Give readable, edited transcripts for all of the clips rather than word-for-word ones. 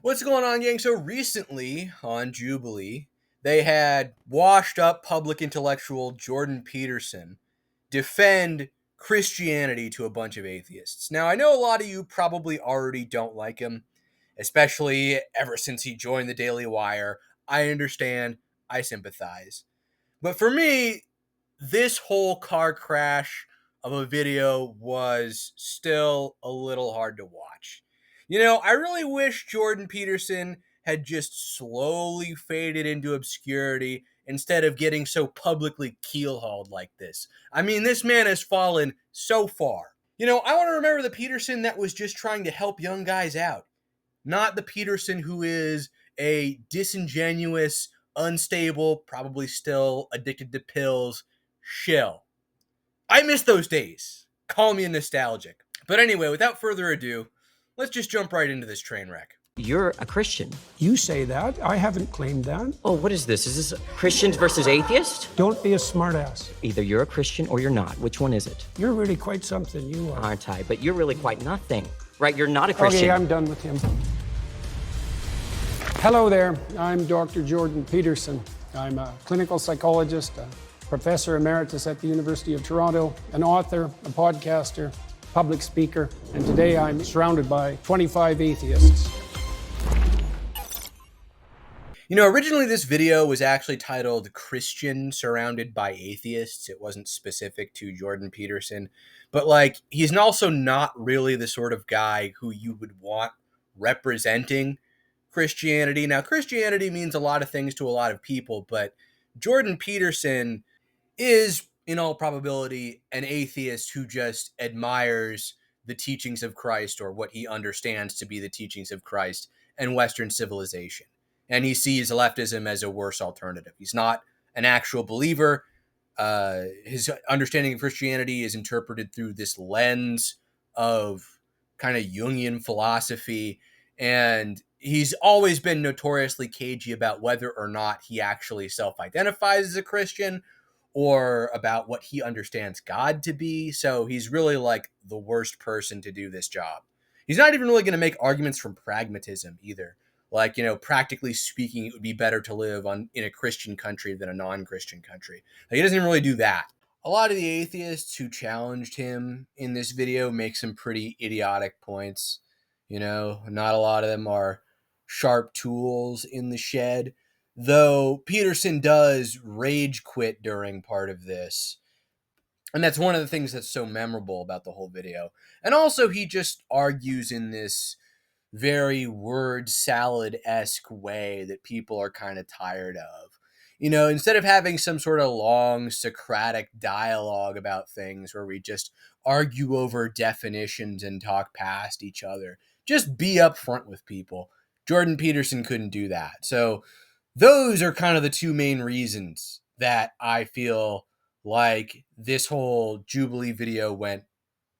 What's going on, gang? So recently on Jubilee, they had washed up public intellectual Jordan Peterson defend Christianity to a bunch of atheists. Now, I know a lot of you probably already don't like him, especially ever since he joined the Daily Wire. I understand. I sympathize. But for me, this whole car crash of a video was still a little hard to watch. I really wish Jordan Peterson had just slowly faded into obscurity instead of getting so publicly keelhauled like this. I mean, this man has fallen so far. I want to remember the Peterson that was just trying to help young guys out, not the Peterson who is a disingenuous, unstable, probably still addicted to pills shill. I miss those days. Call me nostalgic. But anyway, without further ado, let's just jump right into this train wreck. You're a Christian. You say that. I haven't claimed that. Oh, what is this? Is this Christians versus atheists? Don't be a smartass. Either you're a Christian or you're not. Which one is it? You're really quite something, you are. Aren't I? But you're really quite nothing. Right? You're not a Christian. Okay, I'm done with him. Hello there. I'm Dr. Jordan Peterson. I'm a clinical psychologist, a professor emeritus at the University of Toronto, an author, a podcaster, public speaker, and today I'm surrounded by 25 atheists. Originally this video was actually titled Christian Surrounded by Atheists. It wasn't specific to Jordan Peterson. But, he's also not really the sort of guy who you would want representing Christianity. Now, Christianity means a lot of things to a lot of people, but Jordan Peterson is, in all probability, an atheist who just admires the teachings of Christ, or what he understands to be the teachings of Christ and Western civilization. And he sees leftism as a worse alternative. He's not an actual believer. His understanding of Christianity is interpreted through this lens of kind of Jungian philosophy. And he's always been notoriously cagey about whether or not he actually self-identifies as a Christian or about what he understands God to be. So he's really like the worst person to do this job. He's not even really going to make arguments from pragmatism either. Practically speaking, it would be better to live in a Christian country than a non-Christian country. He doesn't even really do that. A lot of the atheists who challenged him in this video make some pretty idiotic points. Not a lot of them are sharp tools in the shed, though Peterson does rage quit during part of this. And that's one of the things that's so memorable about the whole video. And also he just argues in this very word salad-esque way that people are kind of tired of. Instead of having some sort of long Socratic dialogue about things where we just argue over definitions and talk past each other, just be upfront with people. Jordan Peterson couldn't do that. So those are kind of the two main reasons that I feel like this whole Jubilee video went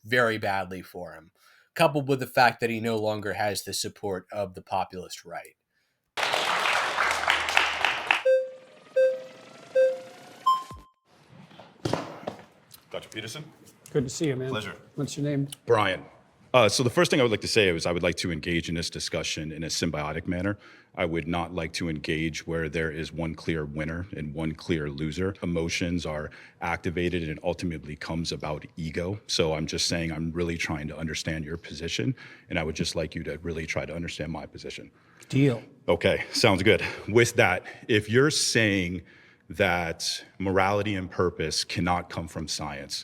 very badly for him, coupled with the fact that he no longer has the support of the populist right. Dr. Peterson? Good to see you, man. Pleasure. What's your name? Brian. So the first thing I would like to say is I would like to engage in this discussion in a symbiotic manner. I would not like to engage where there is one clear winner and one clear loser. Emotions are activated and it ultimately comes about ego. So I'm just saying I'm really trying to understand your position, and I would just like you to really try to understand my position. Deal. Okay, sounds good. With that, if you're saying that morality and purpose cannot come from science,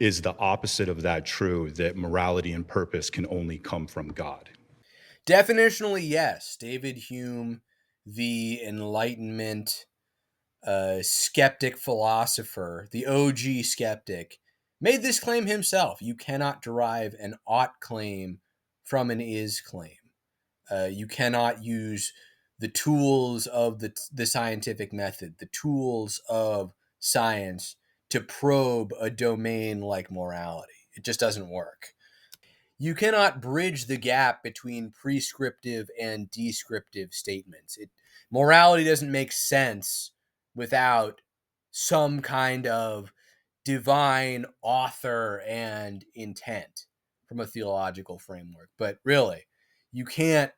is the opposite of that true, that morality and purpose can only come from God? Definitionally, yes. David Hume, the Enlightenment skeptic philosopher, the OG skeptic, made this claim himself. You cannot derive an ought claim from an is claim. You cannot use the tools of the scientific method, the tools of science, to probe a domain like morality. It just doesn't work. You cannot bridge the gap between prescriptive and descriptive statements. Morality doesn't make sense without some kind of divine author and intent from a theological framework. But really, you can't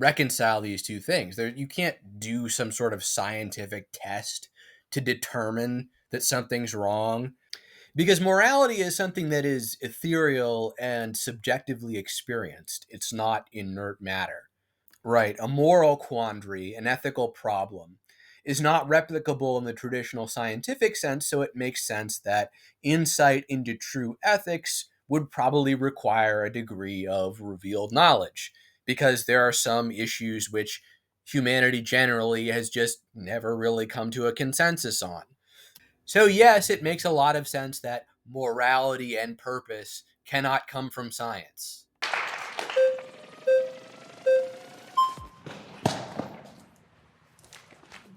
reconcile these two things. You can't do some sort of scientific test to determine that something's wrong, because morality is something that is ethereal and subjectively experienced. It's not inert matter. Right. A moral quandary, an ethical problem, is not replicable in the traditional scientific sense, so it makes sense that insight into true ethics would probably require a degree of revealed knowledge, because there are some issues which humanity generally has just never really come to a consensus on. So, yes, it makes a lot of sense that morality and purpose cannot come from science.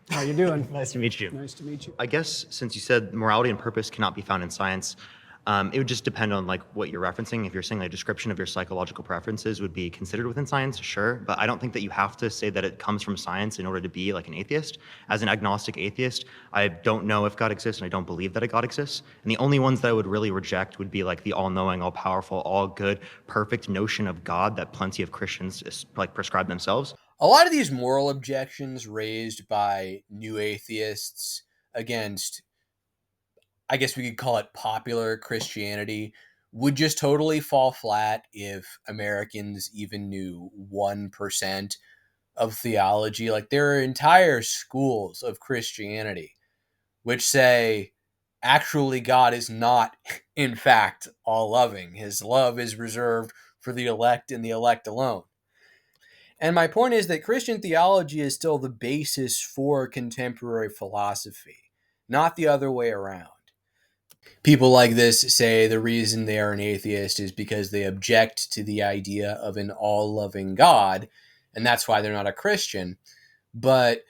How you doing? Nice to meet you. Nice to meet you. I guess since you said morality and purpose cannot be found in science, it would just depend on like what you're referencing. If you're saying a description of your psychological preferences would be considered within science, sure. But I don't think that you have to say that it comes from science in order to be like an atheist. As an agnostic atheist, I don't know if God exists and I don't believe that a God exists. And the only ones that I would really reject would be like the all-knowing, all-powerful, all-good, perfect notion of God that plenty of Christians like prescribe themselves. A lot of these moral objections raised by new atheists against, I guess we could call it popular Christianity, would just totally fall flat if Americans even knew 1% of theology. Like, there are entire schools of Christianity which say, actually, God is not, in fact, all loving. His love is reserved for the elect and the elect alone. And my point is that Christian theology is still the basis for contemporary philosophy, not the other way around. People like this say the reason they are an atheist is because they object to the idea of an all-loving God, and that's why they're not a Christian. But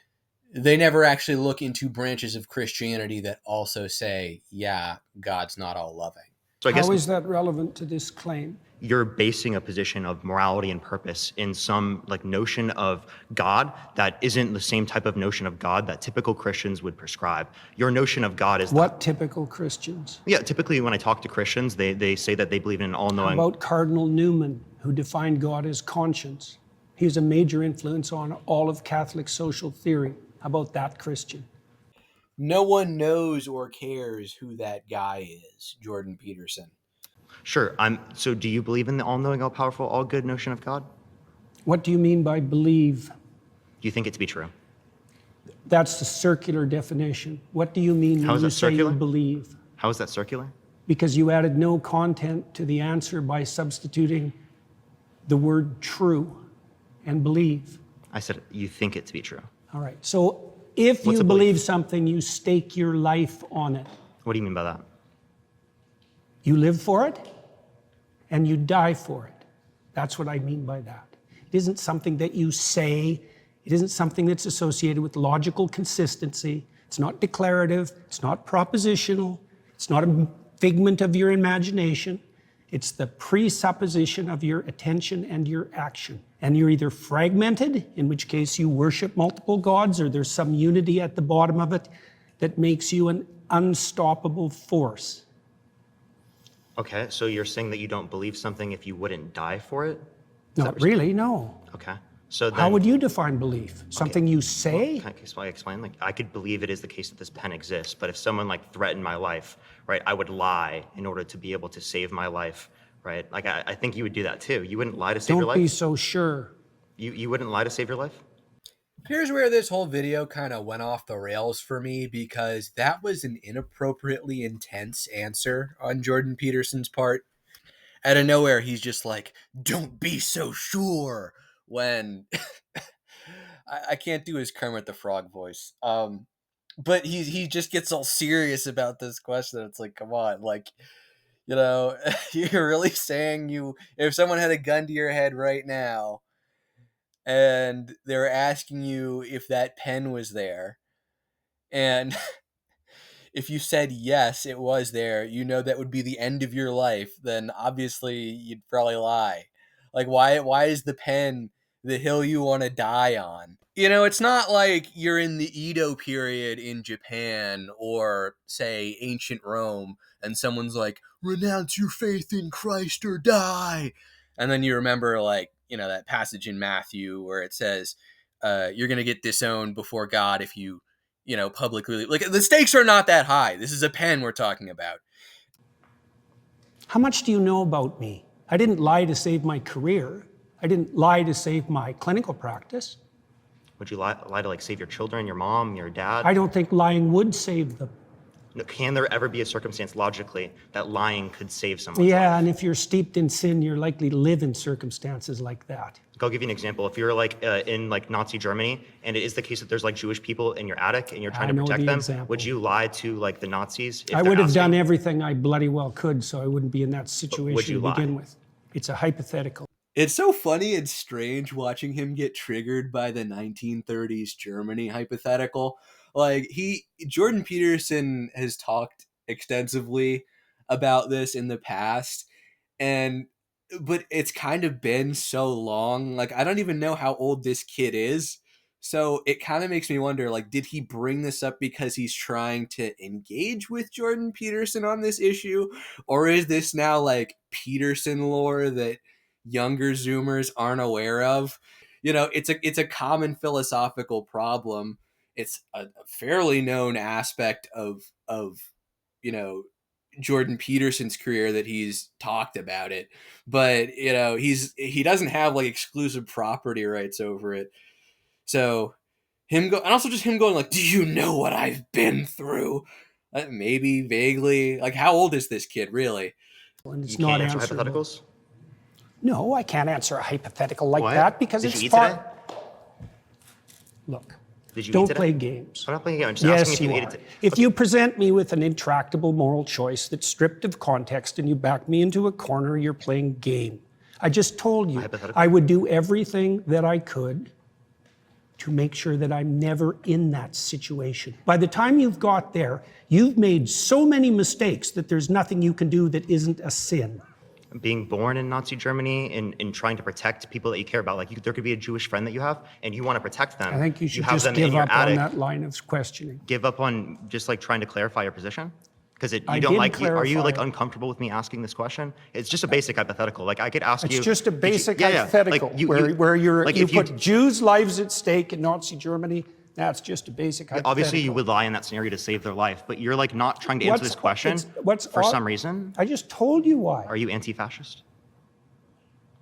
they never actually look into branches of Christianity that also say, yeah, God's not all-loving. So I guess How is that relevant to this claim? you're basing a position of morality and purpose in some like notion of God that isn't the same type of notion of God that typical Christians would prescribe. Your notion of God is What typical Christians? yeah, typically when I talk to Christians, they say that they believe in an How all-knowing. about Cardinal Newman, who defined God as conscience? He was a major influence on all of Catholic social theory. How about that Christian? No one knows or cares who that guy is, Jordan Peterson. Sure. So do you believe in the all-knowing, all-powerful, all-good notion of God? What do you mean by believe? Do you think it to be true? That's the circular definition. What do you mean How when is you that say you circular? believe? How is that circular? Because you added no content to the answer by substituting the word true and believe. I said you think it to be true. All right. So if What's you a believe belief? something, you stake your life on it. What do you mean by that? You live for it and you die for it. That's what I mean by that. It isn't something that you say. It isn't something that's associated with logical consistency. It's not declarative. It's not propositional. It's not a figment of your imagination. It's the presupposition of your attention and your action. And you're either fragmented, in which case you worship multiple gods, or there's some unity at the bottom of it that makes you an unstoppable force. Okay, so you're saying that you don't believe something if you wouldn't die for it? Not really, no. Okay. So then, How would you define belief? Something you say? Can I explain? Like, I could believe it is the case that this pen exists, but if someone like threatened my life, right, I would lie in order to be able to save my life, right? Like, I think you would do that too. You wouldn't lie to save your Don't be life? so sure. You wouldn't lie to save your life? Here's where this whole video kind of went off the rails for me, because that was an inappropriately intense answer on Jordan Peterson's part. Out of nowhere, he's just like, don't be so sure, when I can't do his Kermit the Frog voice. But he just gets all serious about this question. It's like, come on, like, you know, you're really saying if someone had a gun to your head right now and they're asking you if that pen was there, and if you said yes, it was there, that would be the end of your life, then obviously you'd probably lie. Like, why is the pen the hill you want to die on? It's not like you're in the Edo period in Japan or, say, ancient Rome, and someone's like, renounce your faith in Christ or die. And then you remember, like, that passage in Matthew where it says, you're going to get disowned before God if you, publicly, like, the stakes are not that high. This is a pen we're talking about. How much do you know about me? I didn't lie to save my career. I didn't lie to save my clinical practice. Would you lie to like save your children, your mom, your dad? I don't think lying would save them. Can there ever be a circumstance logically that lying could save someone's Yeah, life? and if you're steeped in sin, you're likely to live in circumstances like that. I'll give you an example. If you're like in like Nazi Germany, and it is the case that there's like Jewish people in your attic and you're trying to protect them, would you lie to like the Nazis? If I they're would have asking? done everything I bloody well could, so I wouldn't be in that situation you to lie? begin with. It's a hypothetical. It's so funny and strange watching him get triggered by the 1930s Germany hypothetical. Like, Jordan Peterson has talked extensively about this in the past, but it's kind of been so long. Like, I don't even know how old this kid is. So it kind of makes me wonder, like, did he bring this up because he's trying to engage with Jordan Peterson on this issue? Or is this now like Peterson lore that younger Zoomers aren't aware of? It's a common philosophical problem. It's a fairly known aspect of Jordan Peterson's career that he's talked about it, but he doesn't have like exclusive property rights over it. So and also just him going like, "Do you know what I've been through?" Maybe vaguely. Like, how old is this kid really? And it's You not can't answer answerable. hypotheticals? No, I can't answer a hypothetical like What? that because Did it's you eat far. today? Look, Did you eat don't today? play games. I'm not playing a game. I'm just Yes, asking if you you ate are. it today. If you present me with an intractable moral choice that's stripped of context and you back me into a corner, you're playing game. I just told you Hypothetical. I would do everything that I could to make sure that I'm never in that situation. By the time you've got there, you've made so many mistakes that there's nothing you can do that isn't a sin. Being born in Nazi Germany and trying to protect people that you care about, like there could be a Jewish friend that you have and you want to protect them. I think you should have just them give in your up on attic. that line of questioning. Give up on just like trying to clarify your position? Because I you don't did like, are you clarify like it. uncomfortable with me asking this question? It's just a basic hypothetical. Like I could ask you. It's just a did you- basic yeah, yeah. hypothetical Like, where you like if put Jews' lives at stake in Nazi Germany. That's just a basic hypothetical. Obviously, you would lie in that scenario to save their life, but you're like not trying to answer this question for some reason. I just told you why. Are you anti-fascist?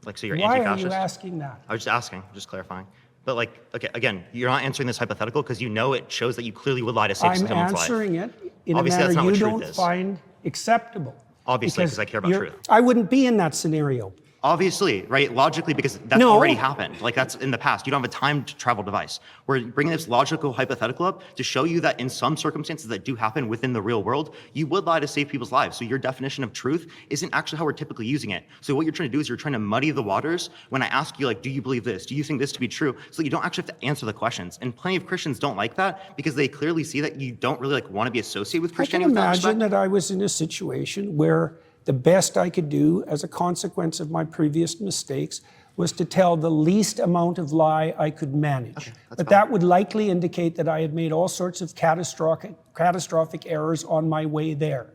Like, so you're Why are anti-fascist? you asking that? I was just asking, just clarifying. But like, okay, again, you're not answering this hypothetical because you know it shows that you clearly would lie to save I'm someone's life. answering it in Obviously, a that's manner not what you truth don't is. find acceptable. Obviously, because I care about truth. I wouldn't be in that scenario. Obviously, right? Logically, because that's No. already happened. Like that's in the past. You don't have a time travel device. We're bringing this logical hypothetical up to show you that in some circumstances that do happen within the real world, you would lie to save people's lives. So your definition of truth isn't actually how we're typically using it. So what you're trying to do is you're trying to muddy the waters when I ask you, like, do you believe this? Do you think this to be true? So you don't actually have to answer the questions. And plenty of Christians don't like that because they clearly see that you don't really like want to be associated with I can Christianity. with that imagine respect. that I was in a situation where the best I could do as a consequence of my previous mistakes was to tell the least amount of lie I could manage. But that would likely indicate that I had made all sorts of catastrophic errors on my way there.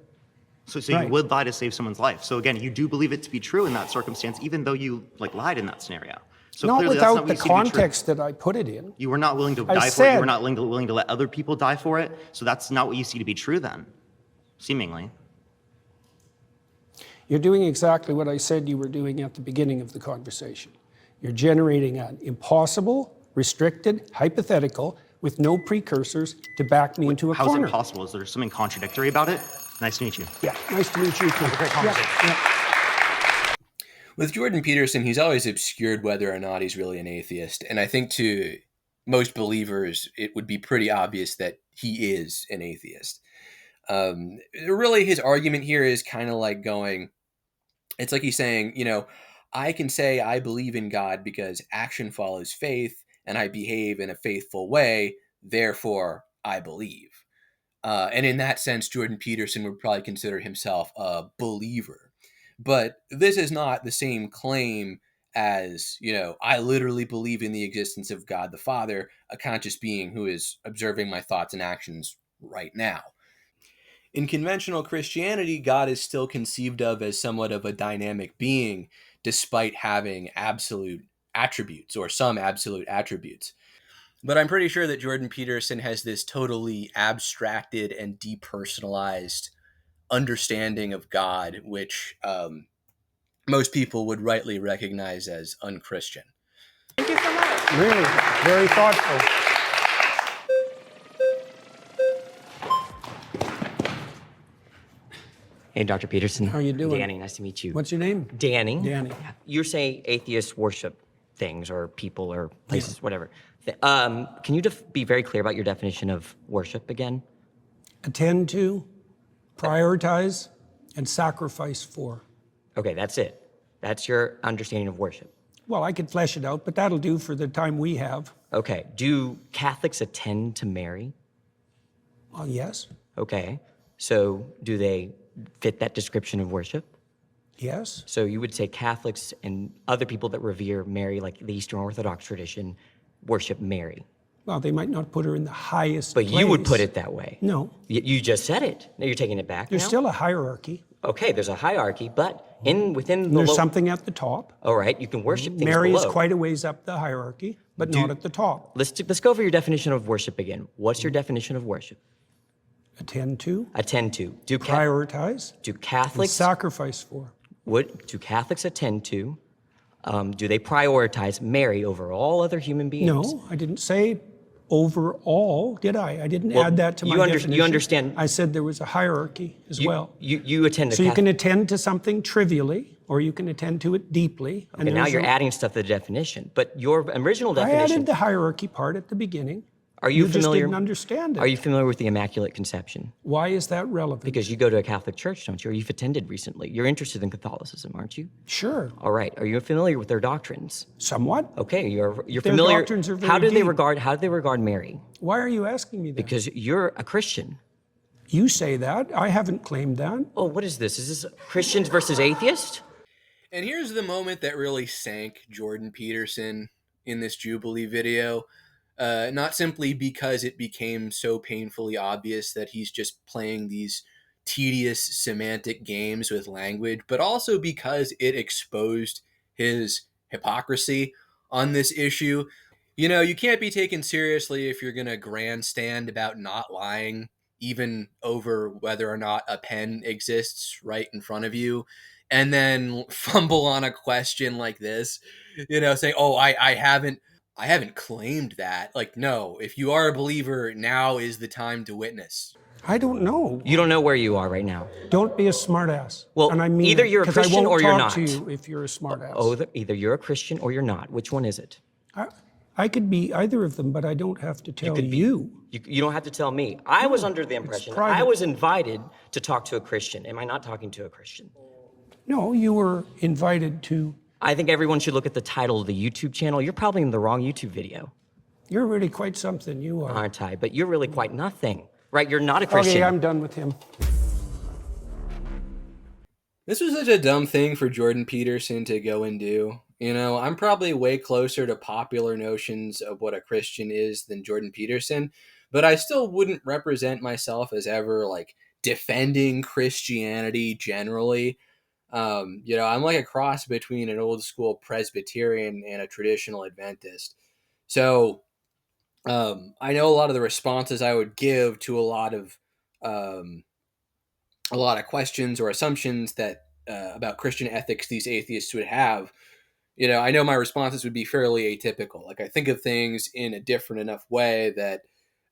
So Right. you would lie to save someone's life. So again, you do believe it to be true in that circumstance, even though you like lied in that scenario. So Not clearly that's without not what the you see to be true. context that I put it in. You were not willing to I die for it. You said- were not willing to let other people die for it. So that's not what you see to be true then, seemingly. You're doing exactly what I said you were doing at the beginning of the conversation. You're generating an impossible, restricted, hypothetical with no precursors to back me into a How is corner. it possible? Is there something contradictory about it? Nice to meet you. Yeah, nice to meet you too. Great conversation. Yeah. With Jordan Peterson, he's always obscured whether or not he's really an atheist. And I think to most believers, it would be pretty obvious that he is an atheist. Really, his argument here is kind of like going, it's like he's saying, I can say I believe in God because action follows faith and I behave in a faithful way, therefore I believe. And in that sense, Jordan Peterson would probably consider himself a believer. But this is not the same claim as, I literally believe in the existence of God the Father, a conscious being who is observing my thoughts and actions right now. In conventional Christianity, God is still conceived of as somewhat of a dynamic being, despite having absolute attributes or some absolute attributes. But I'm pretty sure that Jordan Peterson has this totally abstracted and depersonalized understanding of God, which most people would rightly recognize as unchristian. Thank you so much. Really, very thoughtful. Hey, Dr. Peterson. How you doing? Danny, nice to meet you. What's your name? Danny. Danny. You're saying atheists worship things or people or places, whatever. Can you be very clear about your definition of worship again? Attend to, prioritize, and sacrifice for. Okay, that's it. That's your understanding of worship. Well, I could flesh it out, but that'll do for the time we have. Okay. Do Catholics attend to Mary? Well, yes, Okay. So do they fit that description of worship? yes, So you would say Catholics and other people that revere Mary, like the Eastern Orthodox tradition, worship Mary. well, they might not put her in the highest But place. you would put it that way. No, You just said it. Now you're taking it back there's now? still a hierarchy. Okay, there's a hierarchy, but within the There's something at the top. All right, you can worship things Mary below. is quite a ways up the hierarchy, but not at the top. Let's go over your definition of worship again. What's your definition of worship? Attend to, Attend to. Do prioritize, and Catholics sacrifice for. do Catholics attend to? Do they prioritize Mary over all other human beings? No, I didn't say overall, did I? I didn't Well, add that to my definition. you understand. I said there was a hierarchy as well. You attend to So you can Catholic. attend to something trivially, or you can attend to it deeply. Okay, now you're adding stuff to the definition. But your original I definition. added the hierarchy part at the beginning. Are you just familiar? didn't understand it. Are you familiar with the Immaculate Conception? Why is that relevant? Because you go to a Catholic church, don't you? Or you've attended recently. You're interested in Catholicism, aren't you? Sure, All right. Are you familiar with their doctrines? somewhat. Okay, you're Their familiar. doctrines are how very do they deep. regard Mary? Why are you asking me that? Because you're a Christian. You say that. I haven't claimed that. Oh, what is this? Is this Christians versus atheists? And here's the moment that really sank Jordan Peterson in this Jubilee video. Not simply because it became so painfully obvious that he's just playing these tedious semantic games with language, but also because it exposed his hypocrisy on this issue. You know, you can't be taken seriously if you're going to grandstand about not lying, even over whether or not a pen exists right in front of you, and then fumble on a question like this, you know, saying, oh, I haven't claimed that. Like, no, if you are a believer, now is the time to witness. I don't know. You don't know where you are right now. Don't be a smartass. Well, and I mean either it, you're a 'cause I Christian won't or you're talk not. to you if you're a smartass. Oh, either you're a Christian or you're not. Which one is it? I could be either of them, but I don't have to tell you. You don't have to tell me. I was under the impression private. I was invited to talk to a Christian. Am I not talking to a Christian? No, you were invited to. I think everyone should look at the title of the YouTube channel. You're probably in the wrong YouTube video, You're really quite something, you are. aren't I? But you're really quite nothing, right? You're not a Christian. Okay, I'm done with him. This was such a dumb thing for Jordan Peterson to go and do. You know, I'm probably way closer to popular notions of what a Christian is than Jordan Peterson, but I still wouldn't represent myself as ever like defending Christianity generally. You know, I'm like a cross between an old school Presbyterian and a traditional Adventist. So I know a lot of the responses I would give to um, a lot of questions or assumptions that about Christian ethics these atheists would have. You know, I know my responses would be fairly atypical. Like I think of things in a different enough way that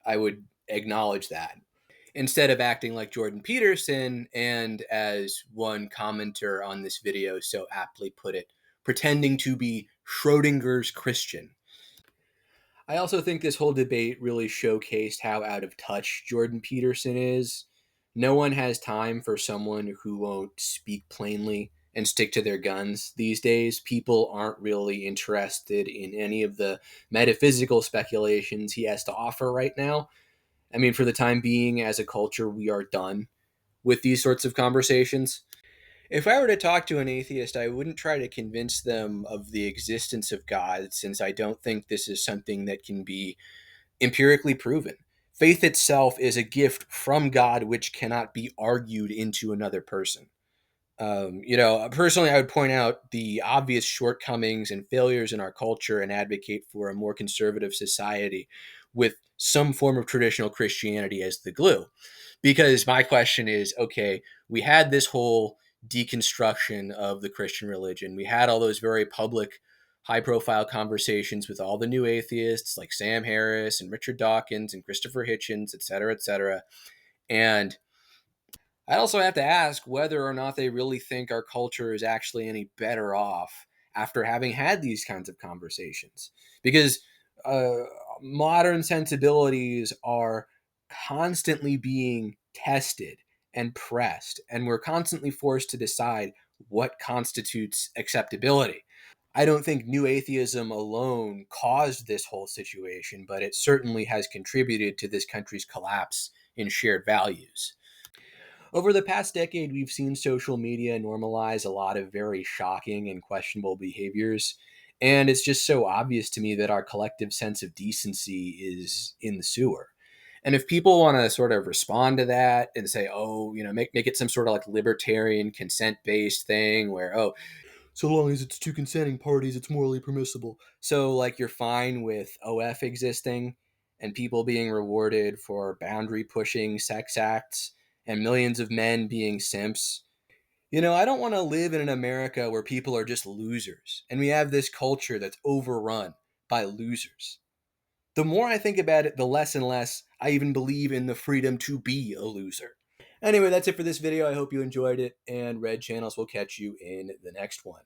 I would acknowledge that instead of acting like Jordan Peterson and, as one commenter on this video so aptly put it, pretending to be Schrodinger's Christian. I also think this whole debate really showcased how out of touch Jordan Peterson is. No one has time for someone who won't speak plainly and stick to their guns these days. People aren't really interested in any of the metaphysical speculations he has to offer right now. I mean, for the time being, as a culture, we are done with these sorts of conversations. If I were to talk to an atheist, I wouldn't try to convince them of the existence of God, since I don't think this is something that can be empirically proven. Faith itself is a gift from God which cannot be argued into another person. Personally, I would point out the obvious shortcomings and failures in our culture and advocate for a more conservative society with some form of traditional Christianity as the glue. Because my question is, okay, we had this whole deconstruction of the Christian religion. We had all those very public, high profile conversations with all the new atheists like Sam Harris and Richard Dawkins and Christopher Hitchens, et cetera, et cetera. And I also have to ask whether or not they really think our culture is actually any better off after having had these kinds of conversations. Because uh, modern sensibilities are constantly being tested and pressed, and we're constantly forced to decide what constitutes acceptability. I don't think new atheism alone caused this whole situation, but it certainly has contributed to this country's collapse in shared values. Over the past decade, we've seen social media normalize a lot of very shocking and questionable behaviors. And it's just so obvious to me that our collective sense of decency is in the sewer. And if people want to sort of respond to that and say, oh, make it some sort of like libertarian consent based thing where, oh, so long as it's two consenting parties, it's morally permissible. So, like, you're fine with OF existing and people being rewarded for boundary pushing sex acts and millions of men being simps. I don't want to live in an America where people are just losers and we have this culture that's overrun by losers. The more I think about it, the less and less I even believe in the freedom to be a loser. Anyway, that's it for this video. I hope you enjoyed it, and Red Channels will catch you in the next one.